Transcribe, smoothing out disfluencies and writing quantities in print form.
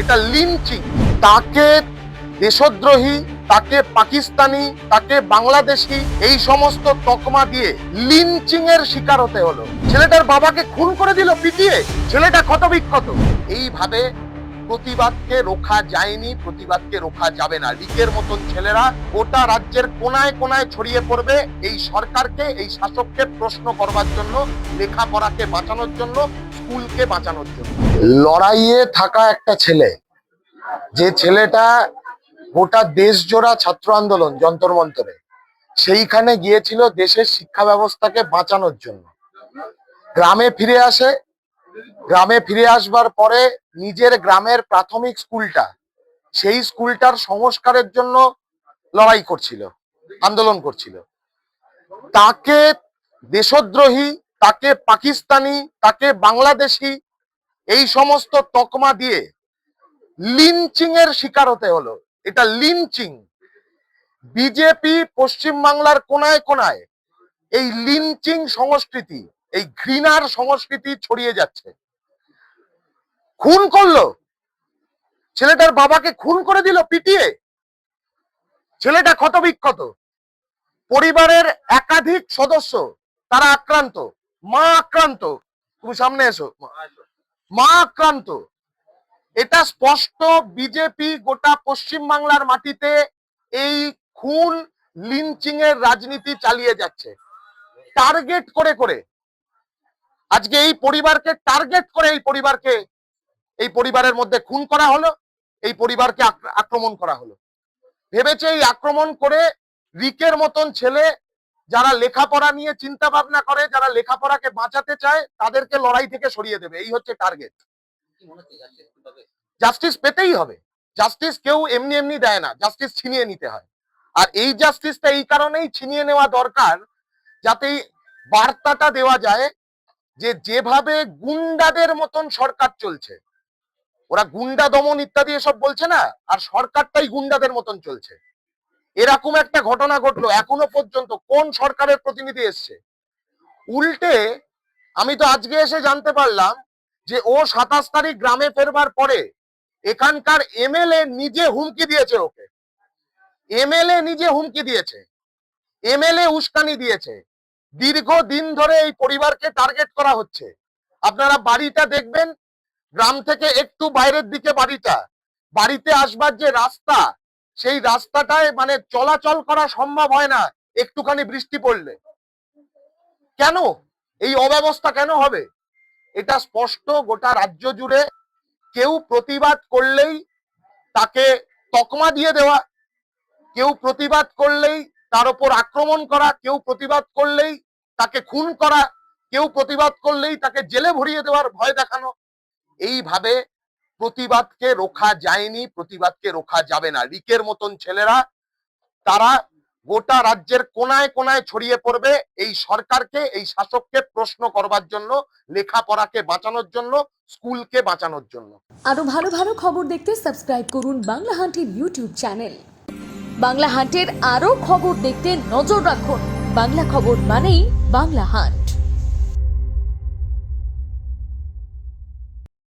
এটা লিঞ্চিং। তাকে দেশদ্রোহী, তাকে পাকিস্তানি, তাকে বাংলাদেশি এই সমস্ত তকমা দিয়ে লিঞ্চিং এর শিকার হতে হলো। ছেলেটার বাবাকে খুন করে দিল পিটিয়ে, ছেলেটা ক্ষতবিক্ষত। এইভাবে প্রতিবাদকে রোখা যায়নি, প্রতিবাদকে রোখা যাবে না। রিকের মতন ছেলেরা গোটা রাজ্যের কোনায় কোনায় ছড়িয়ে পড়বে এই সরকারকে, এই শাসককে প্রশ্ন করবার জন্য, লেখাপড়াকে বাঁচানোর জন্য, স্কুলকে বাঁচানোর জন্য। লড়াইয়ে থাকা একটা ছেলে, যে ছেলেটা গোটা দেশ জোড়া ছাত্র আন্দোলন যন্তর মন্তরে সেইখানে গিয়েছিল দেশের শিক্ষা ব্যবস্থাকে বাঁচানোর জন্য, গ্রামে ফিরে আসে। গ্রামে ফিরে আসবার পরে নিজের গ্রামের প্রাথমিক স্কুলটা, সেই স্কুলটার সংস্কারের জন্য লড়াই করছিল, আন্দোলন করছিল। তাকে দেশদ্রোহী, তাকে পাকিস্তানি, তাকে বাংলাদেশি এই সমস্ত তকমা দিয়ে লিঞ্চিং এর শিকার হতে হলো। এটা লিঞ্চিং। বিজেপি পশ্চিমবাংলার কোনায় কোনায় এই লিঞ্চিং সংস্কৃতি, এই ঘৃণার সংস্কৃতি ছড়িয়ে যাচ্ছে। খুন করলো, ছেলেটার বাবাকে খুন করে দিল পিটিয়ে, ছেলেটা ক্ষতবিক্ষত। পরিবারের একাধিক সদস্য তারা আক্রান্ত, মা আক্রান্ত। তুমি সামনে এসো, মা আক্রান্ত। এটা স্পষ্ট বিজেপি গোটা পশ্চিমবাংলার মাটিতে এই খুন লিঞ্চিং এর রাজনীতি চালিয়ে যাচ্ছে, টার্গেট করে করে। আজকে এই পরিবারকে টার্গেট করে এই পরিবারের মধ্যে খুন করা হলো, এই পরিবারকে আক্রমণ করা হলো। ভেবেছে এই আক্রমণ করে রিকের মতন ছেলে যারা লেখাপড়া নিয়ে চিন্তা ভাবনা করে, যারা লেখাপড়াকে বাঁচাতে চায়, তাদেরকে লড়াই থেকে সরিয়ে দেবে। এই হচ্ছে টার্গেট। জাস্টিস পেতেই হবে। জাস্টিস কেউ এমনি এমনি দেয় না, জাস্টিস ছিনিয়ে নিতে হয়। আর এই জাস্টিসটা এই কারণেই ছিনিয়ে নেওয়া দরকার, যাতে বার্তাটা দেওয়া যায় যে যেভাবে গুন্ডাদের মতন সরকার চলছে, ওরা গুন্ডা দমন ইত্যাদি এসব বলছে না, আর সরকারটাই গুন্ডাদের মতন চলছে। এরকম একটা ঘটনা ঘটলো, এখনো পর্যন্ত কোন সরকারের প্রতিনিধি এসছে? উল্টে আমি তো আজকে এসে জানতে পারলাম যে ও 27 তারিখ গ্রামে ফেরবার পরে এখানকার এমএলএ নিজে হুমকি দিয়েছে ওকে। এমএলএ নিজে হুমকি দিয়েছে, এমএলএ উস্কানি দিয়েছে। দীর্ঘদিন ধরে এই পরিবারকে টার্গেট করা হচ্ছে। আপনারা বাড়িটা দেখবেন, গ্রাম থেকে একটু বাইরের দিকে বাড়িতে আসবার যে রাস্তা, সেই রাস্তাটায় মানে চলাচল করা সম্ভব হয় না একটুখানি বৃষ্টি পড়লে। কেন এই অব্যবস্থা কেন হবে? এটা স্পষ্ট গোটা রাজ্য জুড়ে। কেউ প্রতিবাদ করলেই তাকে তকমা দিয়ে দেওয়া, কেউ প্রতিবাদ করলেই তার উপর আক্রমণ করা, কেউ প্রতিবাদ করলেই তাকে খুন করা, কেউ প্রতিবাদ করলেই তাকে জেলে ভরিয়ে দেওয়ার ভয় দেখানো। এইভাবে প্রতিবাদকে রোখা যায়নি, প্রতিবাদকে রোখা যাবে না। রিকের মতন ছেলেরা তারা গোটা রাজ্যের কোনায় কোনায় ছড়িয়ে পড়বে এই সরকারকে, এই শাসককে প্রশ্ন করবার জন্য, লেখাপড়াকে বাঁচানোর জন্য, স্কুলকে বাঁচানোর জন্য। আরো ভালো ভালো খবর দেখতে সাবস্ক্রাইব করুন বাংলা হান্টের ইউটিউব চ্যানেল। বাংলা হান্টের আরো খবর দেখতে নজর রাখুন। বাংলা খবর মানেই বাংলা হান্ট।